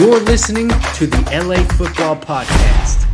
You're listening to the LA Football Podcast.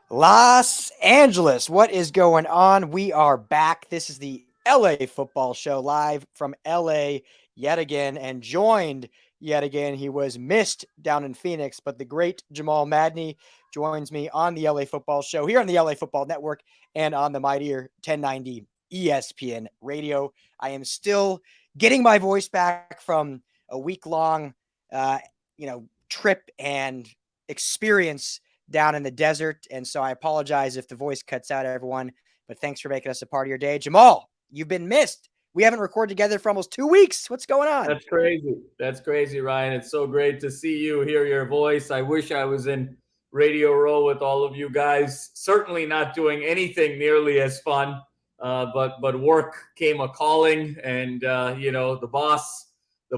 Los Angeles, what is going on? We are back. This is the LA Football Show live from LA yet again and joined yet again. He was missed down in Phoenix, but the great Jamal Madney joins me on the LA Football Show here on the LA Football Network and on the mightier 1090 ESPN radio. I am still getting my voice back from a week-long, trip and experience down in the desert. And so I apologize if the voice cuts out, everyone, but thanks for making us a part of your day. Jamal, you've been missed. We haven't recorded together for almost 2 weeks. What's going on? That's crazy. That's crazy, Ryan. It's so great to see you, hear your voice. I wish I was in Radio Row with all of you guys. Certainly not doing anything nearly as fun, but work came a calling, and the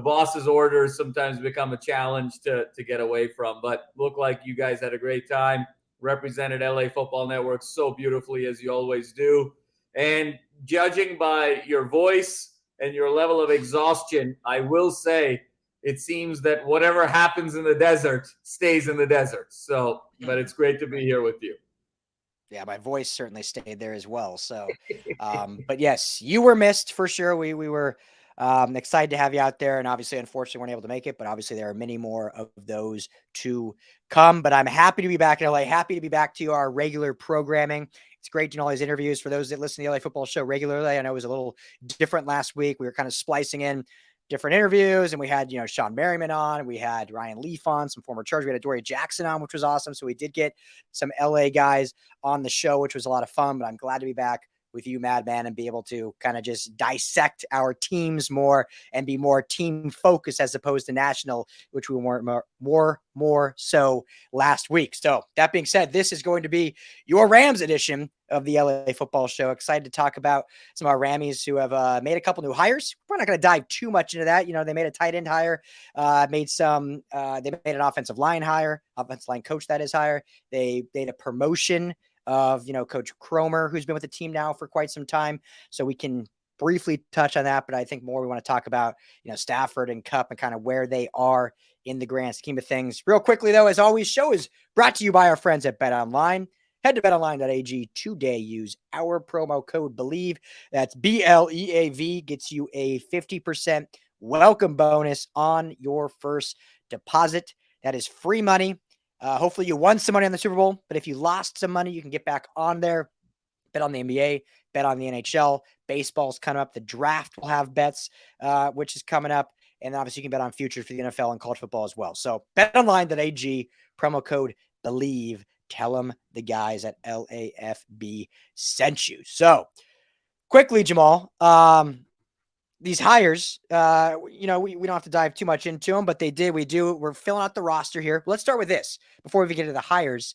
boss's orders sometimes become a challenge to get away from. But look like you guys had a great time, represented LA Football Network so beautifully as you always do. And judging by your voice and your level of exhaustion, I will say it seems that whatever happens in the desert stays in the desert. So, but it's great to be here with you. Yeah, my voice certainly stayed there as well. So, but yes, you were missed for sure. We were excited to have you out there, and obviously, unfortunately, weren't able to make it. But obviously, there are many more of those to come. But I'm happy to be back in LA. Happy to be back to our regular programming. It's great doing all these interviews for those that listen to the LA Football Show regularly. I know it was a little different last week. We were kind of splicing in different interviews, and we had, Sean Merriman on, we had Ryan Leaf on, some former Chargers, we had Adoree Jackson on, which was awesome. So we did get some LA guys on the show, which was a lot of fun, but I'm glad to be back with you, Madman, and be able to kind of just dissect our teams more and be more team focused as opposed to national, which we weren't more so last week. So that being said, this is going to be your Rams edition of the LA Football Show. Excited to talk about some of our Rammies who have made a couple new hires. We're not going to dive too much into that. They made a tight end hire, they made an offensive line hire, offensive line coach that is hire. They made a promotion of, Coach Kromer, who's been with the team now for quite some time. So we can briefly touch on that, but I think more we want to talk about, Stafford and Kupp and kind of where they are in the grand scheme of things. Real quickly, though, as always, show is brought to you by our friends at BetOnline. Head to betonline.ag today. Use our promo code BELIEVE. That's BLEAV. Gets you a 50% welcome bonus on your first deposit. That is free money. Hopefully you won some money on the Super Bowl, but if you lost some money, you can get back on there. Bet on the NBA, bet on the NHL. Baseball's coming up. The draft will have bets, which is coming up. And obviously you can bet on futures for the NFL and college football as well. So betonline.ag, promo code BELIEVE. Tell them the guys at LAFB sent you. So quickly, Jamal, these hires, we don't have to dive too much into them, but they did. We're filling out the roster here. Let's start with this before we get into the hires.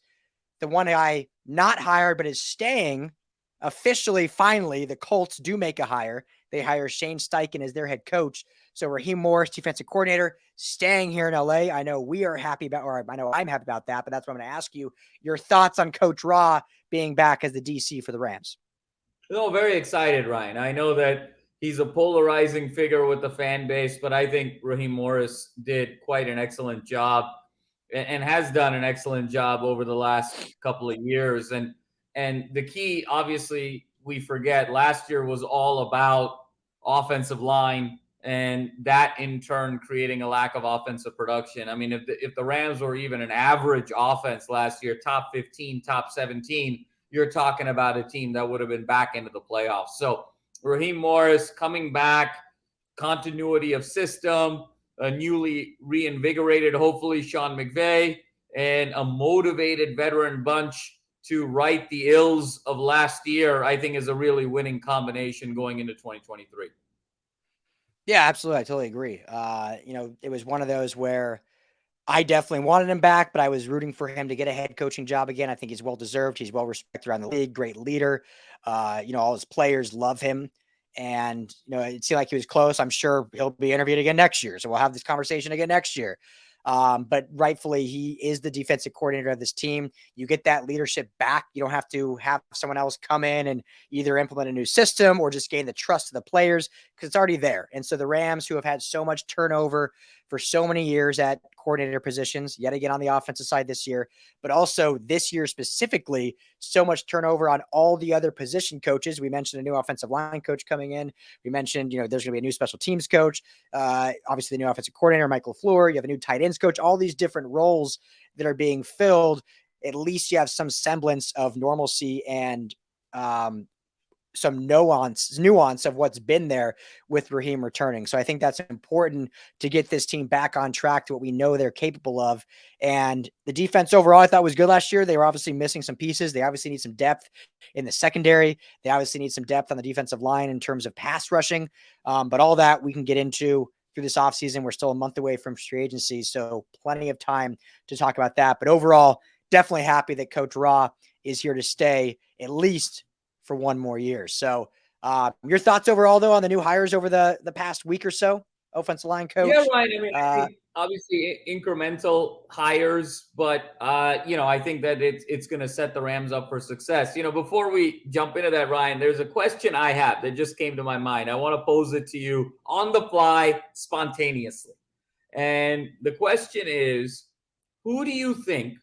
The one guy not hired, but is staying officially, finally, the Colts do make a hire. They hire Shane Steichen as their head coach. So Raheem Morris, defensive coordinator, staying here in LA. I know we are happy about, or I know I'm happy about that, but that's what I'm going to ask you. Your thoughts on Coach Ra being back as the DC for the Rams? No, very excited, Ryan. I know that he's a polarizing figure with the fan base, but I think Raheem Morris did quite an excellent job and has done an excellent job over the last couple of years. And the key, obviously, we forget, last year was all about offensive line, and that in turn creating a lack of offensive production. I mean, if the Rams were even an average offense last year, top 15, top 17, you're talking about a team that would have been back into the playoffs. So Raheem Morris coming back, continuity of system, a newly reinvigorated, hopefully, Sean McVay, and a motivated veteran bunch to right the ills of last year, I think is a really winning combination going into 2023. Yeah, absolutely. I totally agree. It was one of those where I definitely wanted him back, but I was rooting for him to get a head coaching job again. I think he's well-deserved. He's well-respected around the league, great leader. All his players love him. And, it seemed like he was close. I'm sure he'll be interviewed again next year. So we'll have this conversation again next year. But rightfully, he is the defensive coordinator of this team. You get that leadership back. You don't have to have someone else come in and either implement a new system or just gain the trust of the players because it's already there. And so the Rams, who have had so much turnover for so many years at coordinator positions, yet again on the offensive side this year, but also this year specifically, so much turnover on all the other position coaches. We mentioned a new offensive line coach coming in. We mentioned, there's going to be a new special teams coach. Obviously, the new offensive coordinator, Michael LaFleur. You have a new tight ends coach. All these different roles that are being filled. At least you have some semblance of normalcy and some nuance of what's been there with Raheem returning. So I think that's important to get this team back on track to what we know they're capable of. And the defense overall, I thought was good last year. They were obviously missing some pieces. They obviously need some depth in the secondary. They obviously need some depth on the defensive line in terms of pass rushing. But all that we can get into through this offseason. We're still a month away from free agency, so plenty of time to talk about that. But overall, definitely happy that Coach Ra is here to stay at least for one more year. So your thoughts overall, though, on the new hires over the past week or so? Offensive line coach. Yeah, right. I mean, I think obviously incremental hires, but I think that it's going to set the Rams up for success. Before we jump into that, Ryan, there's a question I have that just came to my mind. I want to pose it to you on the fly, spontaneously. And the question is, who do you think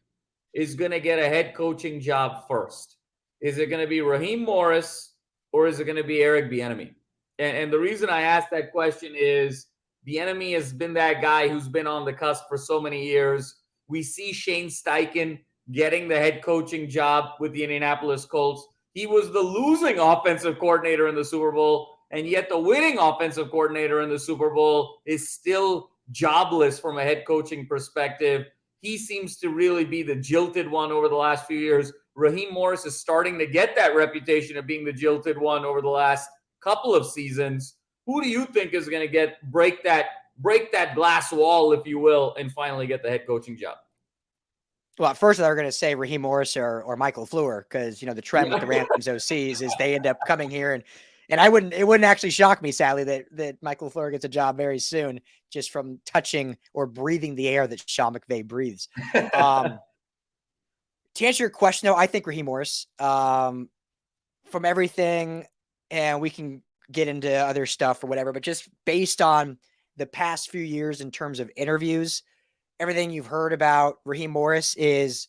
is going to get a head coaching job first? Is it going to be Raheem Morris or is it going to be Eric Bieniemy? And the reason I ask that question is Bieniemy has been that guy who's been on the cusp for so many years. We see Shane Steichen getting the head coaching job with the Indianapolis Colts. He was the losing offensive coordinator in the Super Bowl, and yet the winning offensive coordinator in the Super Bowl is still jobless from a head coaching perspective. He seems to really be the jilted one over the last few years. Raheem Morris is starting to get that reputation of being the jilted one over the last couple of seasons. Who do you think is going to break that glass wall, if you will, and finally get the head coaching job? Well, at first they were going to say Raheem Morris or Michael LaFleur because the trend with the Rams OCs is they end up coming here and it wouldn't actually shock me, sadly, that Michael LaFleur gets a job very soon just from touching or breathing the air that Sean McVay breathes. To answer your question, though, I think Raheem Morris, from everything, and we can get into other stuff or whatever, but just based on the past few years in terms of interviews, everything you've heard about Raheem Morris is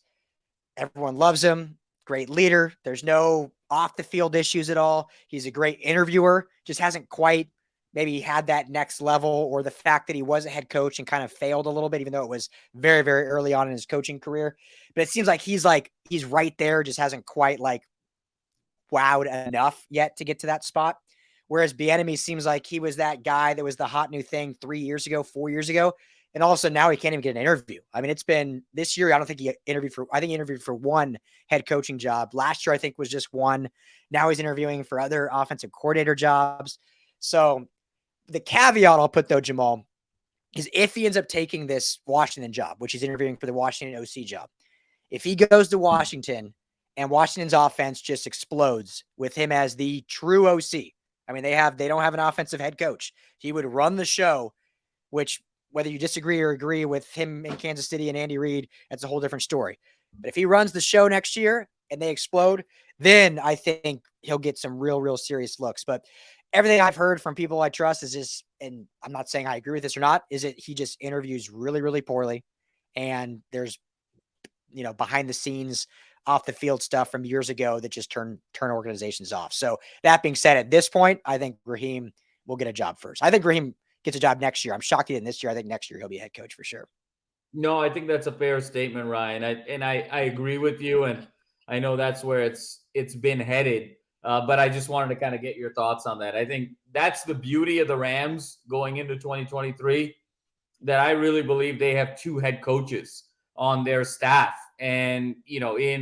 everyone loves him, great leader. There's no off the field issues at all. He's a great interviewer, just hasn't quite maybe had that next level, or the fact that he was a head coach and kind of failed a little bit, even though it was very, very early on in his coaching career. But it seems like he's right there, just hasn't quite wowed enough yet to get to that spot. Whereas Bieniemy seems like he was that guy that was the hot new thing 3 years ago, 4 years ago. And also now he can't even get an interview. I mean, it's been this year. I don't think he interviewed for one head coaching job. Last year, I think was just one. Now he's interviewing for other offensive coordinator jobs. So the caveat I'll put, though, Jamal, is if he ends up taking this Washington job, which he's interviewing for the Washington OC job, if he goes to Washington and Washington's offense just explodes with him as the true OC, I mean, they don't have an offensive head coach. He would run the show, which whether you disagree or agree with him in Kansas City and Andy Reid, that's a whole different story. But if he runs the show next year and they explode, then I think he'll get some real serious looks. But everything I've heard from people I trust is just, and I'm not saying I agree with this or not, is that he just interviews really poorly. And there's, behind the scenes, off the field stuff from years ago that just turn organizations off. So that being said, at this point, I think Raheem will get a job first. I think Raheem gets a job next year. I'm shocked he didn't this year. I think next year he'll be a head coach for sure. No, I think that's a fair statement, Ryan. I agree with you, and I know that's where it's been headed. But I just wanted to kind of get your thoughts on that. I think that's the beauty of the Rams going into 2023, that I really believe they have two head coaches on their staff, and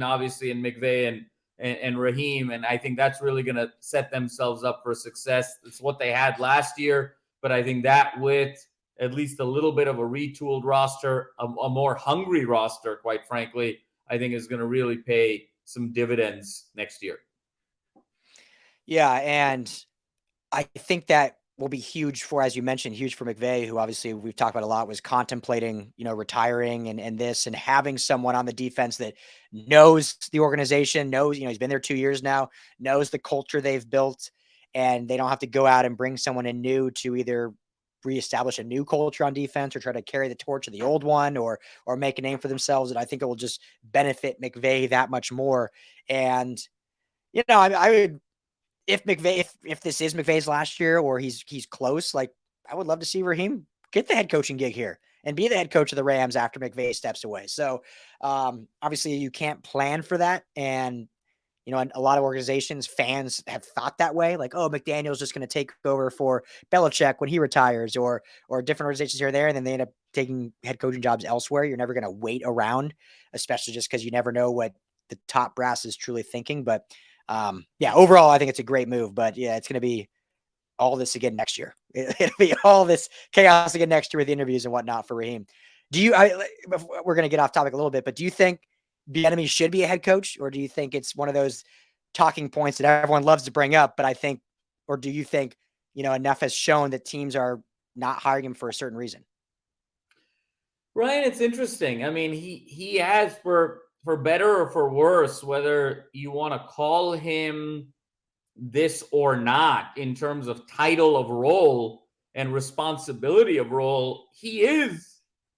obviously in McVay and Raheem, and I think that's really going to set themselves up for success. It's what they had last year, but I think that with at least a little bit of a retooled roster, a more hungry roster, quite frankly, I think is going to really pay some dividends next year. Yeah, and I think that will be huge for, as you mentioned, huge for McVay, who obviously we've talked about a lot, was contemplating, retiring and this, and having someone on the defense that knows the organization, knows, he's been there 2 years now, knows the culture they've built, and they don't have to go out and bring someone in new to either reestablish a new culture on defense or try to carry the torch of the old one or make a name for themselves. And I think it will just benefit McVay that much more. And, I would, if McVay, if this is McVay's last year or he's close, like I would love to see Raheem get the head coaching gig here and be the head coach of the Rams after McVay steps away. So obviously you can't plan for that. And, a lot of organizations, fans have thought that way, like, oh, McDaniel's just going to take over for Belichick when he retires or different organizations here or there. And then they end up taking head coaching jobs elsewhere. You're never going to wait around, especially just because you never know what the top brass is truly thinking. But overall, I think it's a great move, but it's going to be all this again next year. It'll be all this chaos again next year with the interviews and whatnot for Raheem. We're going to get off topic a little bit, but do you think Bieniemy should be a head coach, or do you think it's one of those talking points that everyone loves to bring up? But do you think, enough has shown that teams are not hiring him for a certain reason? Ryan, it's interesting. I mean, he has, for better or for worse, whether you want to call him this or not in terms of title of role and responsibility of role, he is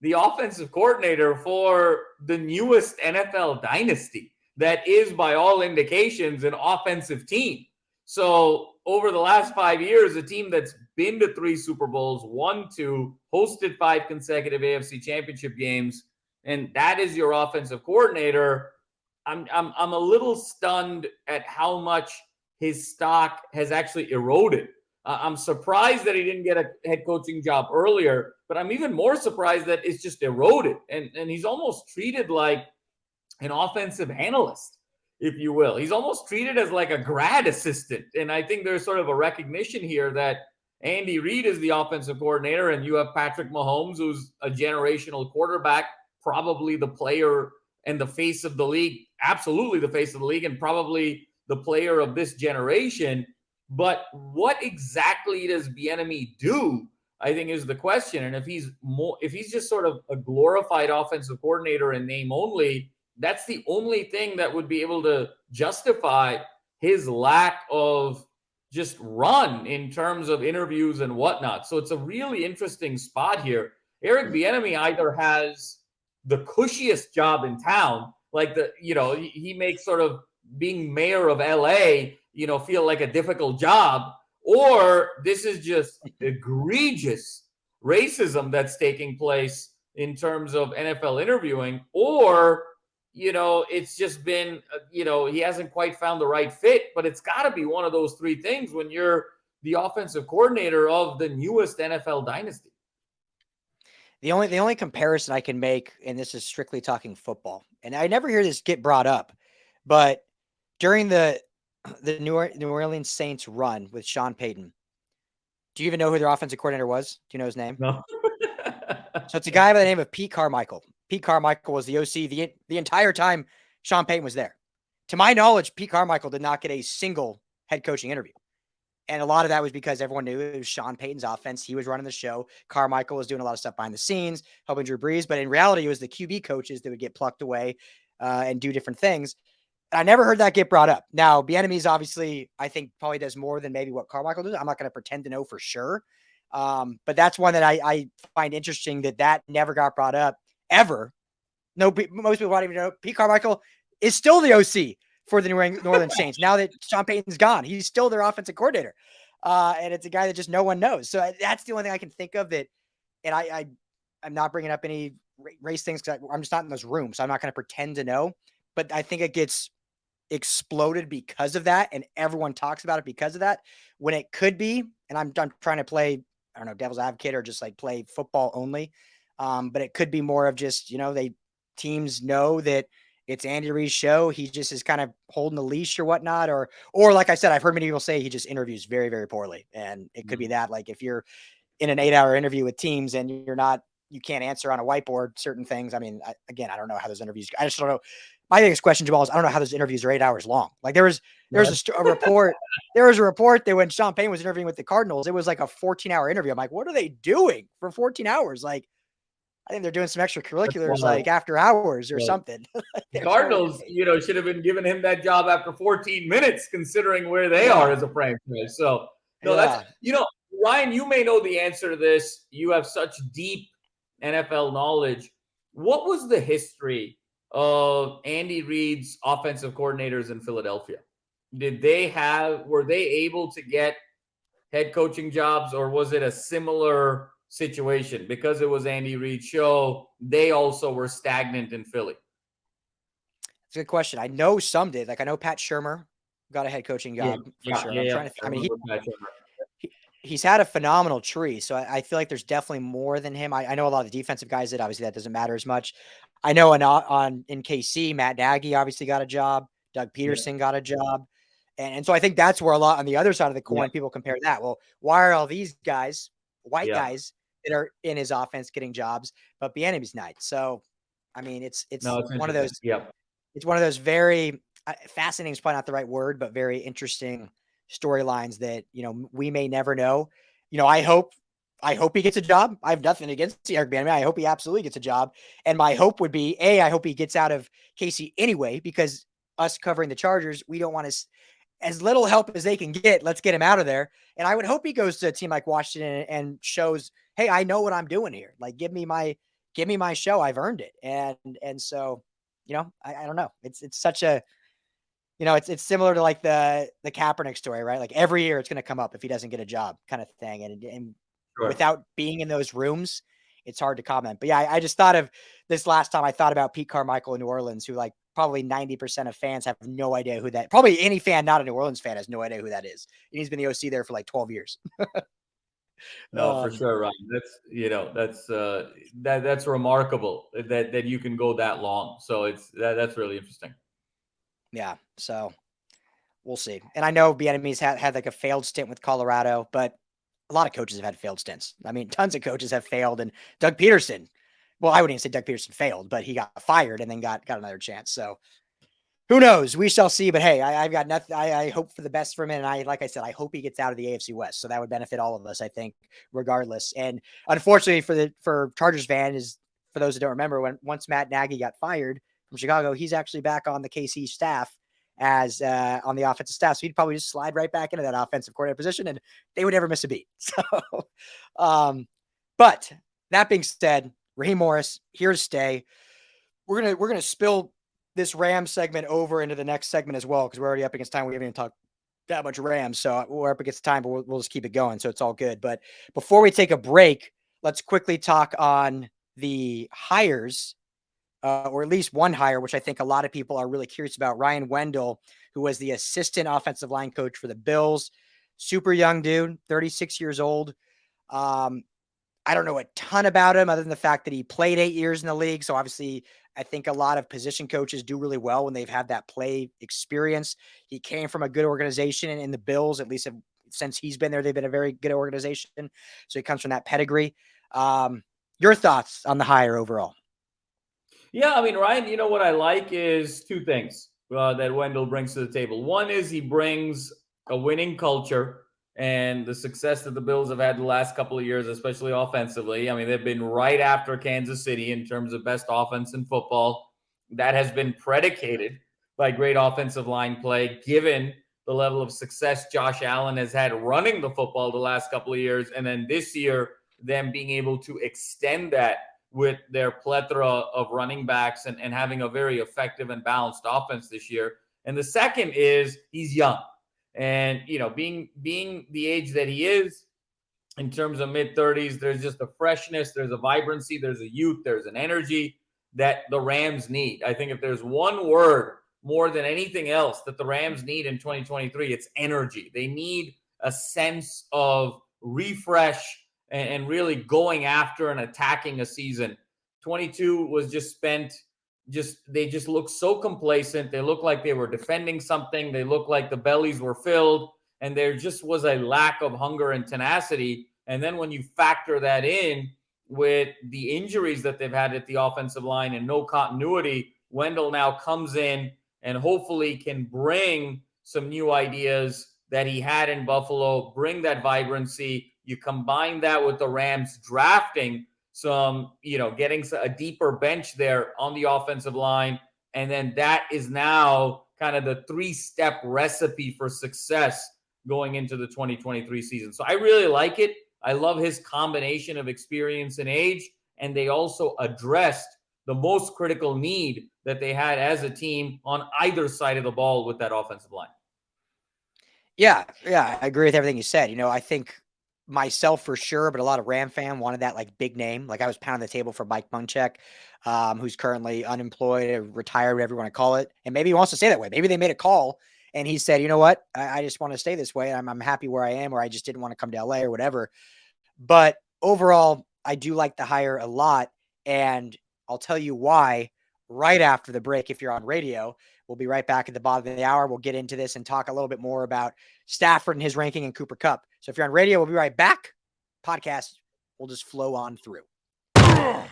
the offensive coordinator for the newest NFL dynasty that is, by all indications, an offensive team. So over the last 5 years, a team that's been to 3 Super Bowls, won 2, hosted 5 consecutive AFC Championship games, and that is your offensive coordinator. I'm a little stunned at how much his stock has actually eroded. I'm surprised that he didn't get a head coaching job earlier, but I'm even more surprised that it's just eroded. And he's almost treated like an offensive analyst, if you will. He's almost treated as like a grad assistant. And I think there's sort of a recognition here that Andy Reid is the offensive coordinator, and you have Patrick Mahomes, who's a generational quarterback, probably the player and the face of the league, absolutely the face of the league, and probably the player of this generation. But what exactly does Bieniemy do, I think, is the question. And if he's just sort of a glorified offensive coordinator in name only, that's the only thing that would be able to justify his lack of just run in terms of interviews and whatnot. So it's a really interesting spot here. Eric Bieniemy either has the cushiest job in town, like he makes sort of being mayor of LA, feel like a difficult job, or this is just egregious racism that's taking place in terms of NFL interviewing, or, it's just been, he hasn't quite found the right fit. But it's got to be one of those 3 things when you're the offensive coordinator of the newest NFL dynasty. The only comparison I can make, and this is strictly talking football, and I never hear this get brought up, but during the New Orleans Saints run with Sean Payton, do you even know who their offensive coordinator was? Do you know his name? No. So it's a guy by the name of Pete Carmichael. Pete Carmichael was the OC the entire time Sean Payton was there. To my knowledge, Pete Carmichael did not get a single head coaching interview. And a lot of that was because everyone knew it was Sean Payton's offense. He was running the show. Carmichael was doing a lot of stuff behind the scenes, helping Drew Brees. But in reality, it was the QB coaches that would get plucked away and do different things. I never heard that get brought up. Now, Bieniemy's obviously, I think, probably does more than maybe what Carmichael does. I'm not going to pretend to know for sure. But that's one that I find interesting that never got brought up ever. No, most people don't even know Pete Carmichael is still the OC for the New Orleans Saints. Now that Sean Payton's gone, he's still their offensive coordinator. And it's a guy that just no one knows. So that's the only thing I can think of that. And I'm not bringing up any race things because I'm just not in those rooms. So I'm not going to pretend to know. But I think it gets exploded because of that, and everyone talks about it because of that, when it could be, and I'm trying to play, I don't know, devil's advocate or just like play football only. But it could be more of just, teams know that it's Andy Reid's show. He just is kind of holding the leash or whatnot, or like I said, I've heard many people say he just interviews very, very poorly. And it could be that, like, if you're in an 8-hour interview with teams and you can't answer on a whiteboard certain things. I mean, I don't know how those interviews, I just don't know. my biggest question, Jamal, is I don't know how those interviews are 8 hours long. Like there was a report. There was a report that when Sean Payton was interviewing with the Cardinals, it was like a 14-hour interview. I'm like, what are they doing for 14 hours? Like, I think they're doing some extracurriculars like after hours or something. The Cardinals, should have been giving him that job after 14 minutes, considering where they are as a franchise. So, that's, Ryan, you may know the answer to this. You have such deep NFL knowledge. What was the history of Andy Reid's offensive coordinators in Philadelphia? Were they able to get head coaching jobs, or was it a similar situation? Because it was Andy Reid's show, they also were stagnant in Philly. It's a good question. I know some did. Like I know Pat Shurmur got a head coaching job for sure. He's had a phenomenal tree. So I feel like there's definitely more than him. I know a lot of the defensive guys did. Obviously that doesn't matter as much. I know in KC, Matt Nagy obviously got a job. Doug Peterson got a job. And so I think that's where a lot on the other side of the coin, people compare that. Well, why are all these guys, white guys that are in his offense getting jobs, but Bieniemy's not? So, I mean, it's one of those, it's one of those very fascinating is probably not the right word, but very interesting storylines that, we may never know. I hope he gets a job. I have nothing against Eric Bieniemy. I hope he absolutely gets a job. And my hope would be, I hope he gets out of KC anyway, because us covering the Chargers, we don't want to, as little help as they can get, let's get him out of there. And I would hope he goes to a team like Washington and shows, hey, I know what I'm doing here. Like, give me my show. I've earned it. And so, I don't know. It's such a, it's similar to like the Kaepernick story, right? Like every year it's going to come up if he doesn't get a job kind of thing. And without being in those rooms, it's hard to comment. But I just thought of this last time I thought about Pete Carmichael in New Orleans, who like probably 90% of fans have no idea who that, probably any fan, not a New Orleans fan, has no idea who that is. And he's been the OC there for like 12 years. No, for sure, Ryan. That's remarkable that you can go that long. So that's really interesting. Yeah. So we'll see. And I know Bieniemy's had like a failed stint with Colorado, but a lot of coaches have had failed stints. I mean, tons of coaches have failed, and Doug Peterson, well, I wouldn't even say Doug Peterson failed, but he got fired and then got another chance. So who knows? We shall see. But hey, I've got nothing. I hope for the best for him. And like I said, I hope he gets out of the AFC West. So that would benefit all of us, I think, regardless. And unfortunately for Chargers fans, for those that don't remember, once Matt Nagy got fired from Chicago, he's actually back on the KC staff as on the offensive staff. So he'd probably just slide right back into that offensive coordinator position and they would never miss a beat. So, but that being said, Raheem Morris here to stay. We're going to spill this Rams segment over into the next segment as well, because we're already up against time. We haven't even talked that much Rams, so we're up against time, but we'll just keep it going. So it's all good. But before we take a break, let's quickly talk on the hires, or at least one hire, which I think a lot of people are really curious about. Ryan Wendell, who was the assistant offensive line coach for the Bills, super young dude, 36 years old. I don't know a ton about him other than the fact that he played 8 years in the league. So obviously I think a lot of position coaches do really well when they've had that play experience. He came from a good organization in the Bills, at least since he's been there, they've been a very good organization. So he comes from that pedigree. Your thoughts on the hire overall? Yeah, I mean, Ryan, what I like is two things that Wendell brings to the table. One is he brings a winning culture and the success that the Bills have had the last couple of years, especially offensively. I mean, they've been right after Kansas City in terms of best offense in football. That has been predicated by great offensive line play, given the level of success Josh Allen has had running the football the last couple of years. And then this year, them being able to extend that with their plethora of running backs and having a very effective and balanced offense this year. And the second is he's young. And, being the age that he is in terms of mid-30s, there's just a freshness, there's a vibrancy, there's a youth, there's an energy that the Rams need. I think if there's one word more than anything else that the Rams need in 2023, it's energy. They need a sense of refresh and really going after and attacking a season. 22 was just spent. They just look so complacent. They look like they were defending something. They look like the bellies were filled, and there just was a lack of hunger and tenacity. And then when you factor that in with the injuries that they've had at the offensive line and no continuity Wendell now comes in and hopefully can bring some new ideas that he had in Buffalo, bring that vibrancy. You combine that with the Rams drafting some, getting a deeper bench there on the offensive line. And then that is now kind of the 3-step recipe for success going into the 2023 season. So I really like it. I love his combination of experience and age. And they also addressed the most critical need that they had as a team on either side of the ball with that offensive line. Yeah, I agree with everything you said. I think myself for sure, but a lot of Ram fan wanted that like big name. Like I was pounding the table for Mike Munchak, who's currently unemployed or retired, whatever you want to call it. And maybe he wants to stay that way. Maybe they made a call and he said, you know what, I just want to stay this way. I'm happy where I am, or I just didn't want to come to LA or whatever. But overall, I do like the hire a lot. And I'll tell you why right after the break. If you're on radio, we'll be right back at the bottom of the hour. We'll get into this and talk a little bit more about Stafford and his ranking and Cooper Kupp. So if you're on radio, we'll be right back. Podcast will just flow on through. All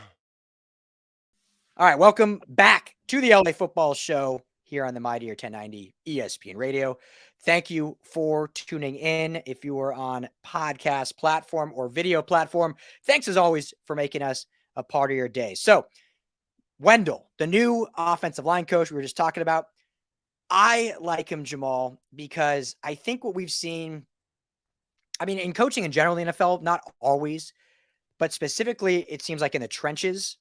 right, welcome back to the LA Football Show here on the Mighty 1090 ESPN Radio. Thank you for tuning in. If you are on podcast platform or video platform, thanks as always for making us a part of your day. So Wendell, the new offensive line coach we were just talking about, I like him, Jamal, because I think what we've seen, in coaching in general in the NFL, not always, but specifically it seems like in the trenches,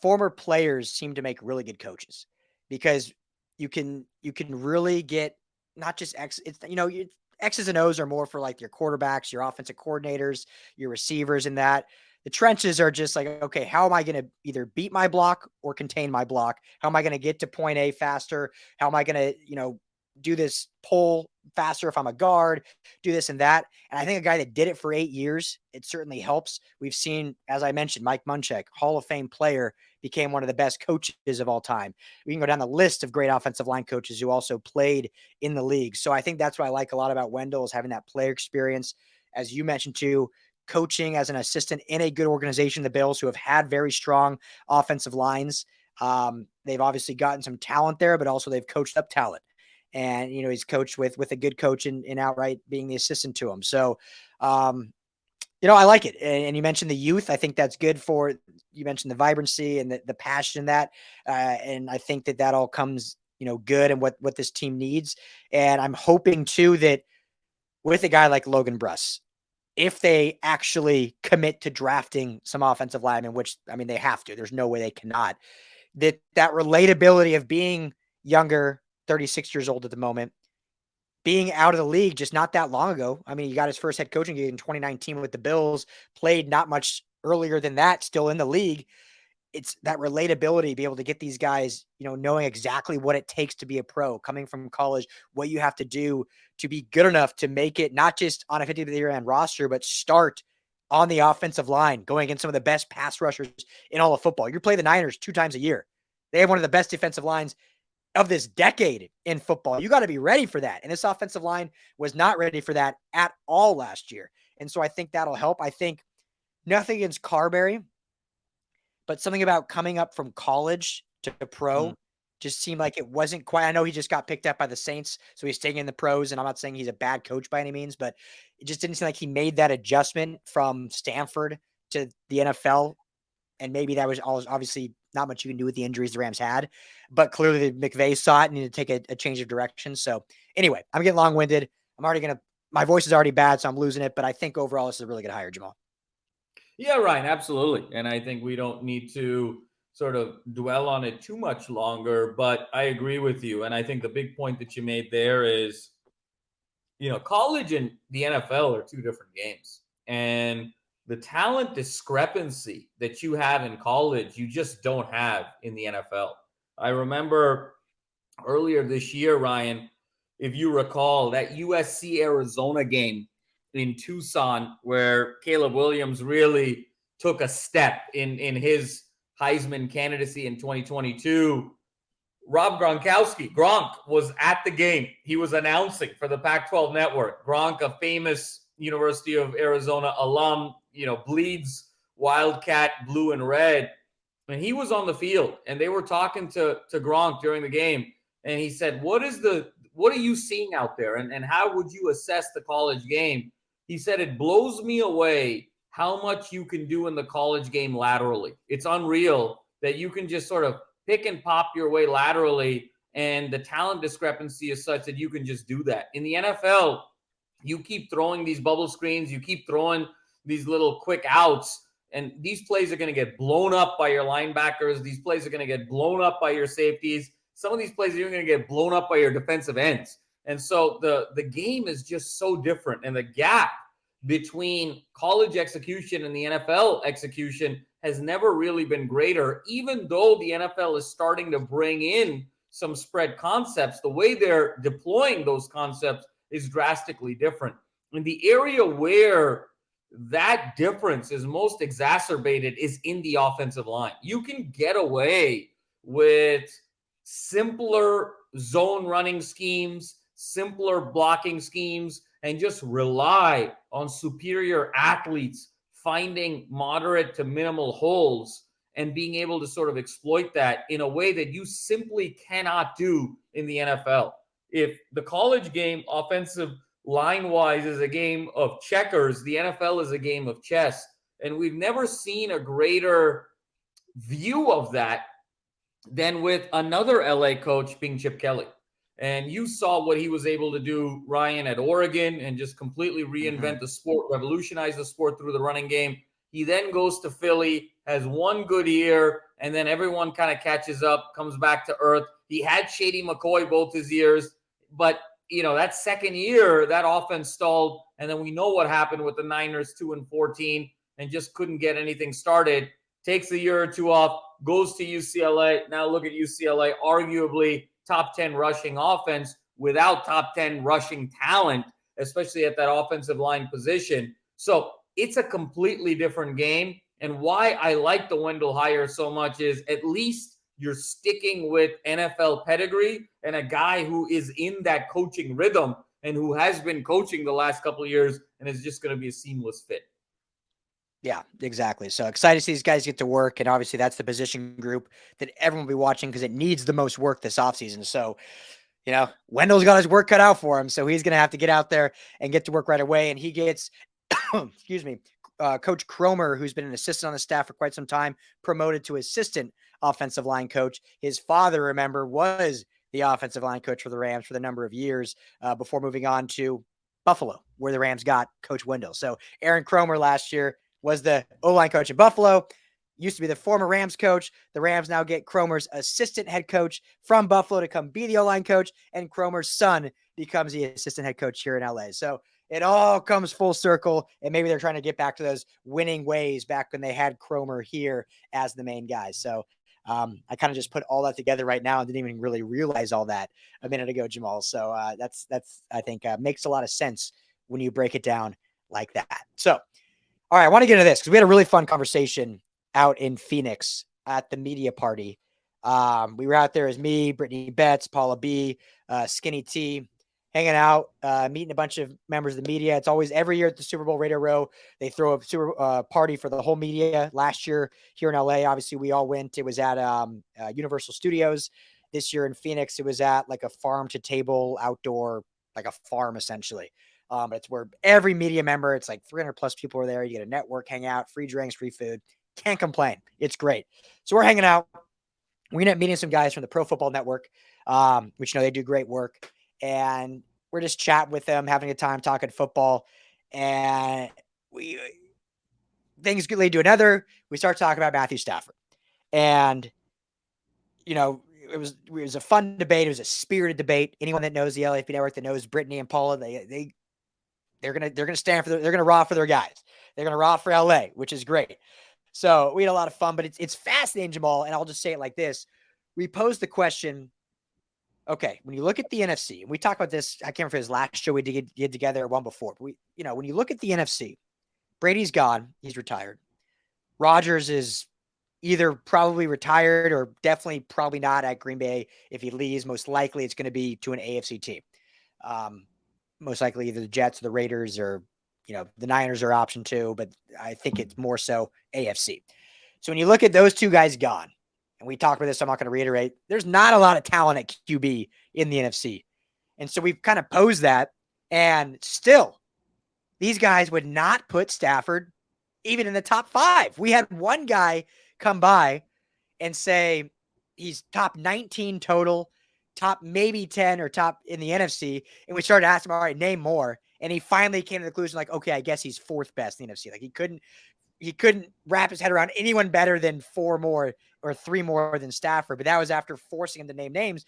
former players seem to make really good coaches because you can really get not just X's and O's are more for like your quarterbacks, your offensive coordinators, your receivers, and that. The trenches are just like, okay, how am I going to either beat my block or contain my block? How am I going to get to point A faster? How am I going to, do this pull faster if I'm a guard, do this and that? And I think a guy that did it for 8 years, it certainly helps. We've seen, as I mentioned, Mike Munchak, Hall of Fame player, became one of the best coaches of all time. We can go down the list of great offensive line coaches who also played in the league. So I think that's what I like a lot about Wendell is having that player experience. As you mentioned too, coaching as an assistant in a good organization, the Bills, who have had very strong offensive lines. They've obviously gotten some talent there, but also they've coached up talent. And, he's coached with a good coach in outright being the assistant to him. So, I like it. And you mentioned the youth. I think that's good you mentioned the vibrancy and the passion in that. And I think that all comes, good and what this team needs. And I'm hoping too that with a guy like Logan Bruss, if they actually commit to drafting some offensive linemen, which, they have to, there's no way they cannot, that relatability of being younger, 36 years old at the moment, being out of the league just not that long ago. He got his first head coaching gig in 2019 with the Bills, played not much earlier than that, still in the league. It's that relatability, be able to get these guys, knowing exactly what it takes to be a pro, coming from college, what you have to do to be good enough to make it not just on a 50-year-end roster, but start on the offensive line, going against some of the best pass rushers in all of football. You play the Niners 2 times a year. They have one of the best defensive lines of this decade in football. You got to be ready for that. And this offensive line was not ready for that at all last year. And so I think that'll help. I think nothing against Carberry, but something about coming up from college to pro just seemed like it wasn't quite. I know he just got picked up by the Saints, so he's staying in the pros, and I'm not saying he's a bad coach by any means, but it just didn't seem like he made that adjustment from Stanford to the NFL. And maybe that was obviously not much you can do with the injuries the Rams had, but clearly the McVay saw it and needed to take a change of direction. So anyway, I'm getting long-winded. My voice is already bad, so I'm losing it, but I think overall this is a really good hire, Jamal. Yeah, Ryan, absolutely. And I think we don't need to sort of dwell on it too much longer, but I agree with you. And I think the big point that you made there is, college and the NFL are 2 different games. And the talent discrepancy that you have in college, you just don't have in the NFL. I remember earlier this year, Ryan, if you recall, that USC-Arizona game in Tucson where Caleb Williams really took a step in his Heisman candidacy in 2022. Rob Gronkowski, Gronk, was at the game. He was announcing for the Pac-12 network. Gronk, a famous University of Arizona alum, bleeds Wildcat blue and red. And he was on the field, and they were talking to Gronk during the game, and he said, what are you seeing out there, and how would you assess the college game? He said, it blows me away how much you can do in the college game laterally. It's unreal that you can just sort of pick and pop your way laterally, and the talent discrepancy is such that you can just do that. In the NFL, you keep throwing these bubble screens, you keep throwing these little quick outs, and these plays are going to get blown up by your linebackers. These plays are going to get blown up by your safeties. Some of these plays are going to get blown up by your defensive ends. And so the game is just so different. And the gap between college execution and the NFL execution has never really been greater. Even though the NFL is starting to bring in some spread concepts, the way they're deploying those concepts is drastically different. In the area where that difference is most exacerbated is in the offensive line. You can get away with simpler zone running schemes, simpler blocking schemes, and just rely on superior athletes finding moderate to minimal holes and being able to sort of exploit that in a way that you simply cannot do in the NFL. If the college game offensive line-wise is a game of checkers, the NFL is a game of chess. And we've never seen a greater view of that than with another LA coach being Chip Kelly. And you saw what he was able to do, Ryan, at Oregon, and just completely reinvent the sport, revolutionize the sport through the running game. He then goes to Philly, has one good year, and then everyone kind of catches up, comes back to earth. He had Shady McCoy both his years, but that second year, that offense stalled, and then we know what happened with the Niners 2-14 and just couldn't get anything started. Takes a year or two off, goes to UCLA. Now look at UCLA, arguably top 10 rushing offense without top 10 rushing talent, especially at that offensive line position. So it's a completely different game. And why I like the Wendell hire so much is at least you're sticking with NFL pedigree and a guy who is in that coaching rhythm and who has been coaching the last couple of years and is just going to be a seamless fit. Yeah, exactly. So excited to see these guys get to work. And obviously that's the position group that everyone will be watching because it needs the most work this offseason. So, Wendell's got his work cut out for him. So he's going to have to get out there and get to work right away. And he gets, excuse me, Coach Kromer, who's been an assistant on the staff for quite some time, promoted to assistant offensive line coach. His father, remember, was the offensive line coach for the Rams for the number of years before moving on to Buffalo, where the Rams got Coach Wendell. So Aaron Kromer last year was the O-line coach in Buffalo, used to be the former Rams coach. The Rams now get Kromer's assistant head coach from Buffalo to come be the O-line coach, and Kromer's son becomes the assistant head coach here in LA. So it all comes full circle, and maybe they're trying to get back to those winning ways back when they had Kromer here as the main guy. So I kind of just put all that together right now and didn't even really realize all that a minute ago, Jamal. So that's I think makes a lot of sense when you break it down like that. So, all right, I want to get into this because we had a really fun conversation out in Phoenix at the media party. We were out there as me, Brittany Betts, Paula B, Skinny T, hanging out, meeting a bunch of members of the media. It's always every year at the Super Bowl Radio Row, they throw a super party for the whole media. Last year here in LA, obviously we all went. It was at Universal Studios. This year in Phoenix, it was at like a farm to table outdoor, like a farm essentially. It's where every media member, it's like 300 plus people are there. You get a network, hang out, free drinks, free food. Can't complain. It's great. So we're hanging out. We ended up meeting some guys from the Pro Football Network, which, they do great work. And we're just chatting with them, having a time talking football. And things lead to another. We start talking about Matthew Stafford. And, it was a fun debate. It was a spirited debate. Anyone that knows the LAFB Network, that knows Brittany and Paula, they're gonna stand for they're gonna raw for their guys. They're gonna raw for LA, which is great. So we had a lot of fun, but it's fascinating, Jamal. And I'll just say it like this: we posed the question. Okay, when you look at the NFC, and we talked about this, I can't remember if it was last show we did together or one before. But when you look at the NFC, Brady's gone; he's retired. Rodgers is either probably retired or definitely probably not at Green Bay. If he leaves, most likely it's going to be to an AFC team. Most likely either the Jets or the Raiders or, the Niners are option 2, but I think it's more so AFC. So when you look at those two guys gone, and we talked about this, so I'm not going to reiterate, there's not a lot of talent at QB in the NFC. And so we've kind of posed that, and still, these guys would not put Stafford even in the top 5. We had one guy come by and say he's top 19 total, top maybe 10 or top in the NFC. And we started asking him, all right, name more. And he finally came to the conclusion, like, okay, I guess he's 4th best in the NFC. Like he couldn't wrap his head around anyone better than 4 more or 3 more than Stafford. But that was after forcing him to name names.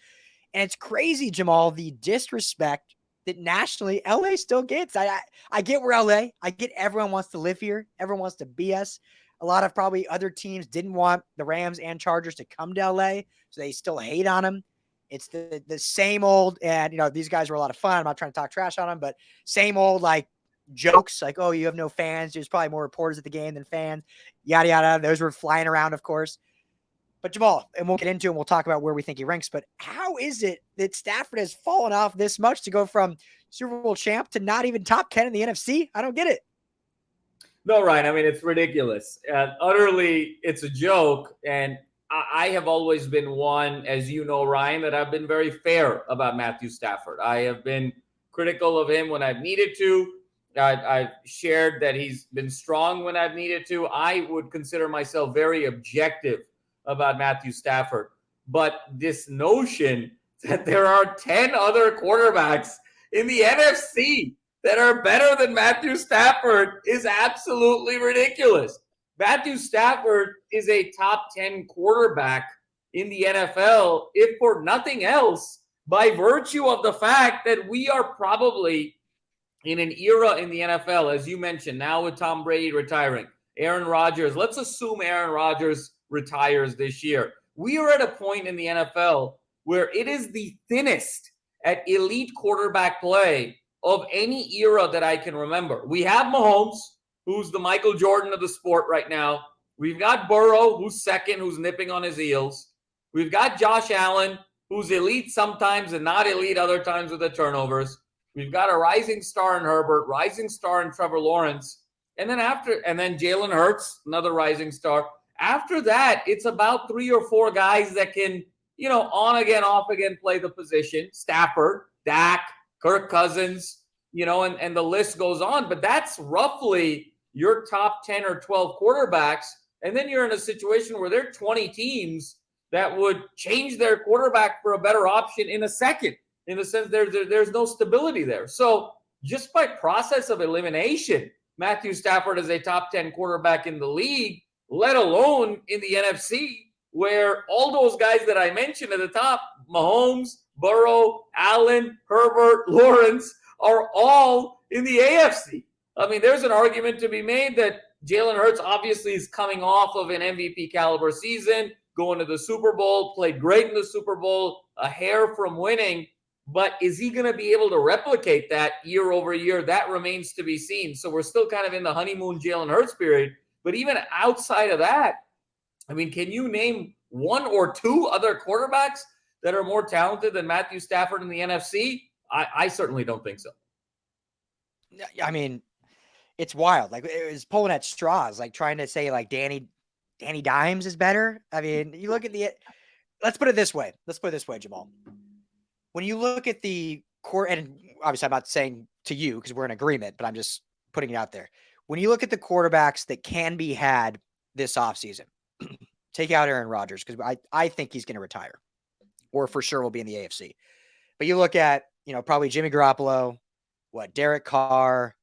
And it's crazy, Jamal, the disrespect that nationally LA still gets. I get we're LA. I get everyone wants to live here. Everyone wants to be us. A lot of probably other teams didn't want the Rams and Chargers to come to LA, so they still hate on them. It's the same old, and these guys were a lot of fun. I'm not trying to talk trash on them, but same old like jokes like, oh, you have no fans. There's probably more reporters at the game than fans. Yada yada. Those were flying around, of course. But Jamal, and we'll get into it and we'll talk about where we think he ranks, but how is it that Stafford has fallen off this much to go from Super Bowl champ to not even top 10 in the NFC? I don't get it. No, Ryan. I mean, it's ridiculous. Utterly, it's a joke. And I have always been one, as you know, Ryan, that I've been very fair about Matthew Stafford. I have been critical of him when I've needed to. I've shared that he's been strong when I've needed to. I would consider myself very objective about Matthew Stafford. But this notion that there are 10 other quarterbacks in the NFC that are better than Matthew Stafford is absolutely ridiculous. Matthew Stafford is a top 10 quarterback in the NFL, if for nothing else, by virtue of the fact that we are probably in an era in the NFL, as you mentioned, now with Tom Brady retiring, Aaron Rodgers, let's assume Aaron Rodgers retires this year. We are at a point in the NFL where it is the thinnest at elite quarterback play of any era that I can remember. We have Mahomes, who's the Michael Jordan of the sport right now. We've got Burrow, who's second, who's nipping on his heels. We've got Josh Allen, who's elite sometimes and not elite other times with the turnovers. We've got a rising star in Herbert, rising star in Trevor Lawrence. And then Jalen Hurts, another rising star. After that, it's about 3 or 4 guys that can, on again, off again, play the position. Stafford, Dak, Kirk Cousins, and the list goes on. But that's roughly your top 10 or 12 quarterbacks. And then you're in a situation where there are 20 teams that would change their quarterback for a better option in a second, in the sense there's no stability there. So just by process of elimination, Matthew Stafford is a top 10 quarterback in the league, let alone in the NFC, where all those guys that I mentioned at the top, Mahomes, Burrow, Allen, Herbert, Lawrence, are all in the AFC. I mean, there's an argument to be made that Jalen Hurts obviously is coming off of an MVP caliber season, going to the Super Bowl, played great in the Super Bowl, a hair from winning. But is he going to be able to replicate that year over year? That remains to be seen. So we're still kind of in the honeymoon Jalen Hurts period. But even outside of that, I mean, can you name 1 or 2 other quarterbacks that are more talented than Matthew Stafford in the NFC? I certainly don't think so. I mean, it's wild. Like, it was pulling at straws, like trying to say like Danny Dimes is better. I mean, you look at let's put it this way. Jamal. When you look at the core, and obviously I'm not saying to you because we're in agreement, but I'm just putting it out there. When you look at the quarterbacks that can be had this offseason, take out Aaron Rodgers because I think he's going to retire or for sure will be in the AFC. But you look at, probably Jimmy Garoppolo, Derek Carr,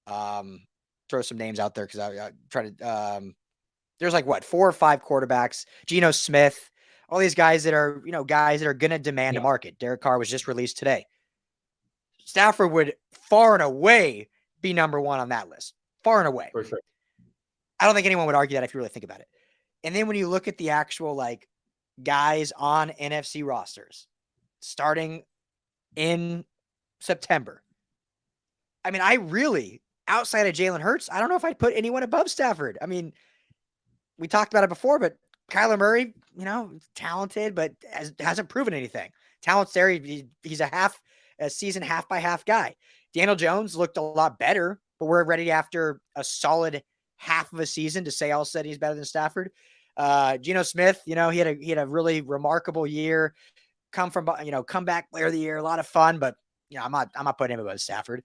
throw some names out there because I try to there's like 4 or 5 quarterbacks, Geno Smith, all these guys that are, guys that are going to demand a market. Derek Carr was just released today. Stafford would far and away be number 1 on that list. Far and away. For sure. I don't think anyone would argue that if you really think about it. And then when you look at the actual guys on NFC rosters starting in September, I mean, I really, outside of Jalen Hurts, I don't know if I'd put anyone above Stafford. I mean, we talked about it before, but Kyler Murray, talented, but hasn't proven anything. Talent's there. He's a season half by half guy. Daniel Jones looked a lot better, but we're ready after a solid half of a season to say all of a sudden he's better than Stafford. Geno Smith, he had a really remarkable year. Comeback player of the year, a lot of fun, but I'm not putting him above Stafford.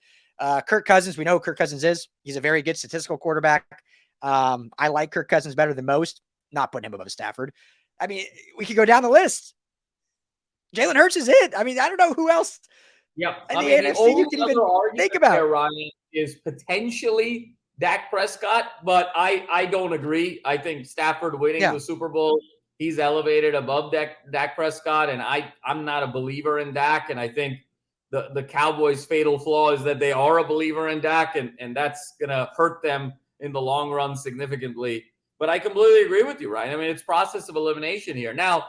Kirk Cousins, we know who Kirk Cousins is. He's a very good statistical quarterback. I like Kirk Cousins better than most. Not putting him above Stafford. I mean, we could go down the list. Jalen Hurts is it. I mean, I don't know who else. Yeah, In the NFC you can even think about. There, Ryan, is potentially Dak Prescott, but I don't agree. I think Stafford winning the Super Bowl, he's elevated above Dak Prescott, and I'm not a believer in Dak, and I think the Cowboys' fatal flaw is that they are a believer in Dak, and that's going to hurt them in the long run significantly. But I completely agree with you, Ryan. I mean, it's process of elimination here. Now,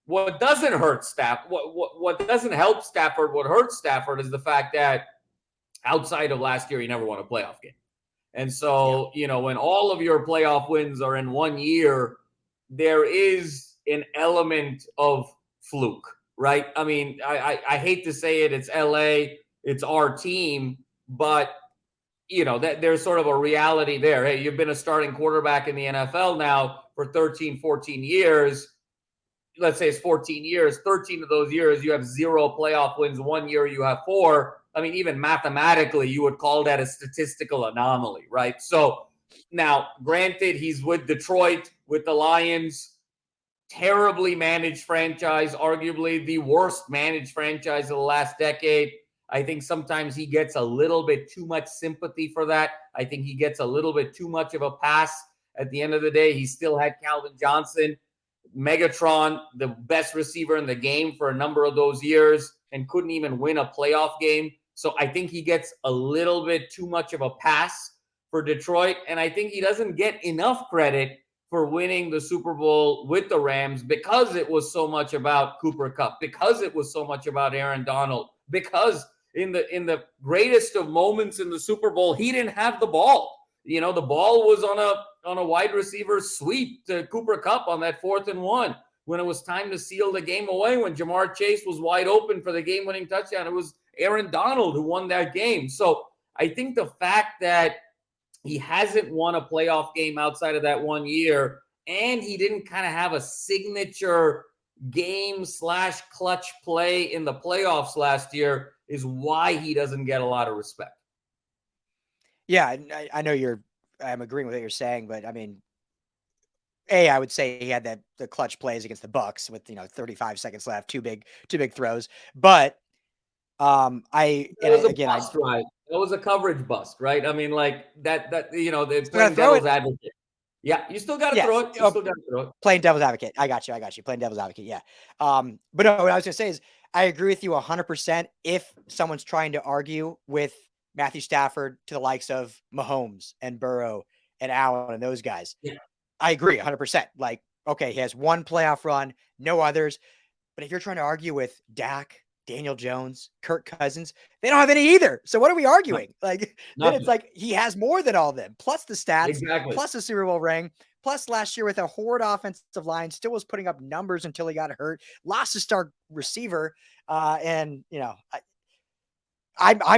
what doesn't hurt what doesn't help Stafford, what hurts Stafford is the fact that outside of last year, he never won a playoff game. And so, when all of your playoff wins are in 1 year, there is an element of fluke, right? I mean, I hate to say it, it's LA, it's our team, but that there's sort of a reality there. Hey, you've been a starting quarterback in the NFL now for 13, 14 years. Let's say it's 14 years, 13 of those years, you have 0 playoff wins. 1 year, you have 4. I mean, even mathematically, you would call that a statistical anomaly, right? So now, granted, he's with Detroit, with the Lions, terribly managed franchise, arguably the worst managed franchise of the last decade. I think sometimes he gets a little bit too much sympathy for that. I think he gets a little bit too much of a pass. At the end of the day, he still had Calvin Johnson, Megatron, the best receiver in the game for a number of those years, and couldn't even win a playoff game. So I think he gets a little bit too much of a pass for Detroit. And I think he doesn't get enough credit for winning the Super Bowl with the Rams because it was so much about Cooper Kupp, because it was so much about Aaron Donald, because in the greatest of moments in the Super Bowl, he didn't have the ball. The ball was on a wide receiver sweep to Cooper Kupp on that 4th and 1 when it was time to seal the game away, when Jamar Chase was wide open for the game-winning touchdown. It was Aaron Donald who won that game. So I think the fact that he hasn't won a playoff game outside of that 1 year, and he didn't kind of have a signature game/clutch play in the playoffs last year is why he doesn't get a lot of respect. Yeah, I know I'm agreeing with what you're saying, but I mean, I would say he had the clutch plays against the Bucks with 35 seconds left, two big throws. But that was a coverage bust, right? I mean, like that they're playing devil's advocate. Yeah, you still got to throw it. You still got to throw it. Playing devil's advocate. I got you. Playing devil's advocate. Yeah. But no, what I was going to say is I agree with you 100% if someone's trying to argue with Matthew Stafford to the likes of Mahomes and Burrow and Allen and those guys. Yeah. I agree 100%. Like, okay, he has one playoff run, no others. But if you're trying to argue with Dak, Daniel Jones, Kirk Cousins, they don't have any either. So what are we arguing? Then it's like he has more than all of them, plus the stats, plus the Super Bowl ring, plus last year with a horrid offensive line, still was putting up numbers until he got hurt, lost his star receiver. I'm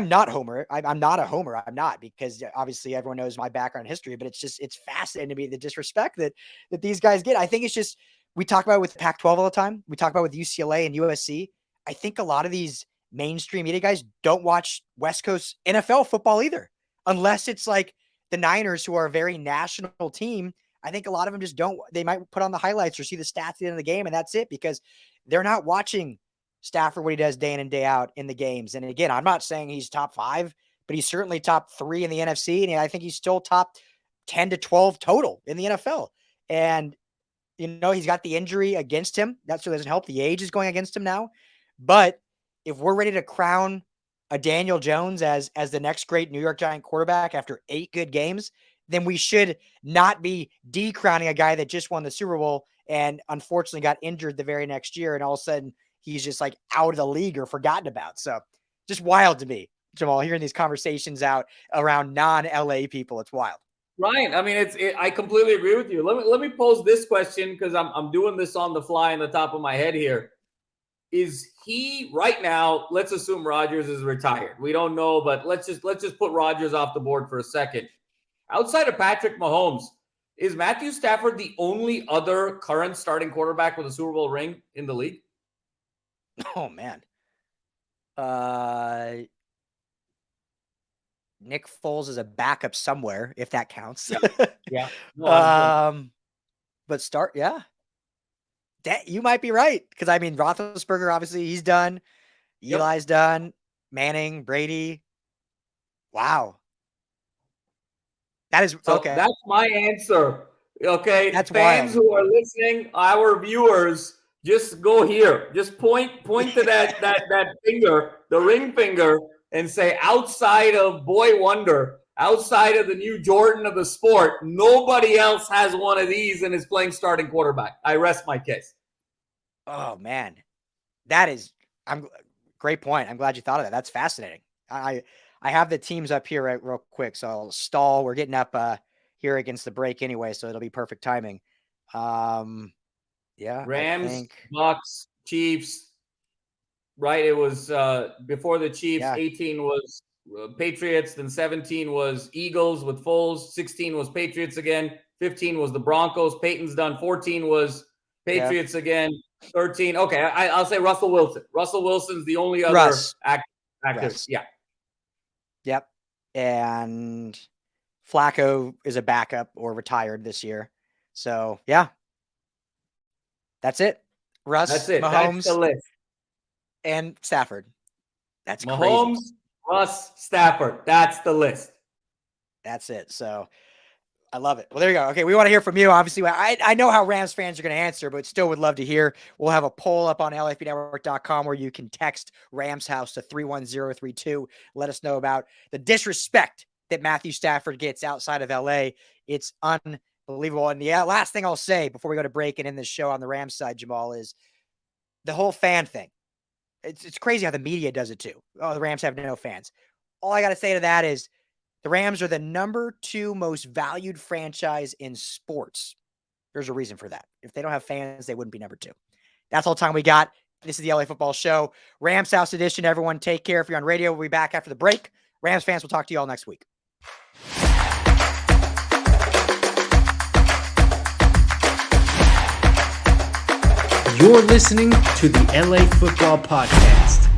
not Homer. I'm not a Homer. I'm not, because obviously everyone knows my background history, but it's fascinating to me, the disrespect that these guys get. I think it's just, we talk about it with Pac-12 all the time. We talk about it with UCLA and USC. I think a lot of these mainstream media guys don't watch West Coast NFL football either, unless it's like the Niners, who are a very national team. I think a lot of them just don't. They might put on the highlights or see the stats at the end of the game, and that's it, because they're not watching Stafford, what he does day in and day out in the games. And again, I'm not saying he's top 5, but he's certainly top 3 in the NFC. And I think he's still top 10 to 12 total in the NFL. And, he's got the injury against him. That certainly doesn't help. The age is going against him now. But if we're ready to crown a Daniel Jones as the next great New York Giant quarterback after 8 good games, then we should not be decrowning a guy that just won the Super Bowl and unfortunately got injured the very next year. And all of a sudden, he's just like out of the league or forgotten about. So just wild to me, Jamal, hearing these conversations out around non-LA people. It's wild. Ryan, I mean, I completely agree with you. Let me pose this question, because I'm doing this on the fly on the top of my head here. Is he right now? Let's assume Rodgers is retired. We don't know, but let's just put Rodgers off the board for a second. Outside of Patrick Mahomes, Is Matthew Stafford the only other current starting quarterback with a Super Bowl ring in the league? Oh, man. Nick Foles is a backup somewhere, if that counts. Yeah. No, yeah. You might be right. Because, I mean, Roethlisberger, obviously, he's done. Yep. Eli's done. Manning, Brady. Wow. That is okay. That's my answer. Okay. That's fans wild. who are listening, our viewers, just go here. Just point to that finger, the ring finger, and say, outside of Boy Wonder, outside of the new Jordan of the sport, nobody else has one of these and is playing starting quarterback. I rest my case. Oh, man. Great point. I'm glad you thought of that. That's fascinating. I have the teams up here real quick, so I'll stall. We're getting up here against the break anyway, so it'll be perfect timing. Yeah. Rams, Bucks, Chiefs. Right, it was before the Chiefs. 18 was Patriots, then 17 was Eagles with Foles. 16 was Patriots again. 15 was the Broncos. Peyton's done. 14 was Patriots again. 13. Okay, I'll say Russell Wilson. Russell Wilson's the only other active. Yeah. Yep. And Flacco is a backup or retired this year. So, yeah. That's it. Russ, that's it. Mahomes, that's the list. And Stafford. That's Mahomes, crazy. Russ, Stafford. That's the list. That's it. So I love it. Well, there you go. Okay, we want to hear from you. Obviously, I know how Rams fans are going to answer, but still would love to hear. We'll have a poll up on LAFBnetwork.com where you can text RamsHouse to 31032. Let us know about the disrespect that Matthew Stafford gets outside of LA. It's unbelievable. And the last thing I'll say before we go to break and end this show on the Rams side, Jamal, is the whole fan thing. It's crazy how the media does it too. Oh, the Rams have no fans. All I got to say to that is the Rams are the number 2 most valued franchise in sports. There's a reason for that. If they don't have fans, they wouldn't be number 2. That's all the time we got. This is the LA Football Show. Rams House edition. Everyone take care. If you're on radio, we'll be back after the break. Rams fans, we'll talk to you all next week. You're listening to the LA Football Podcast.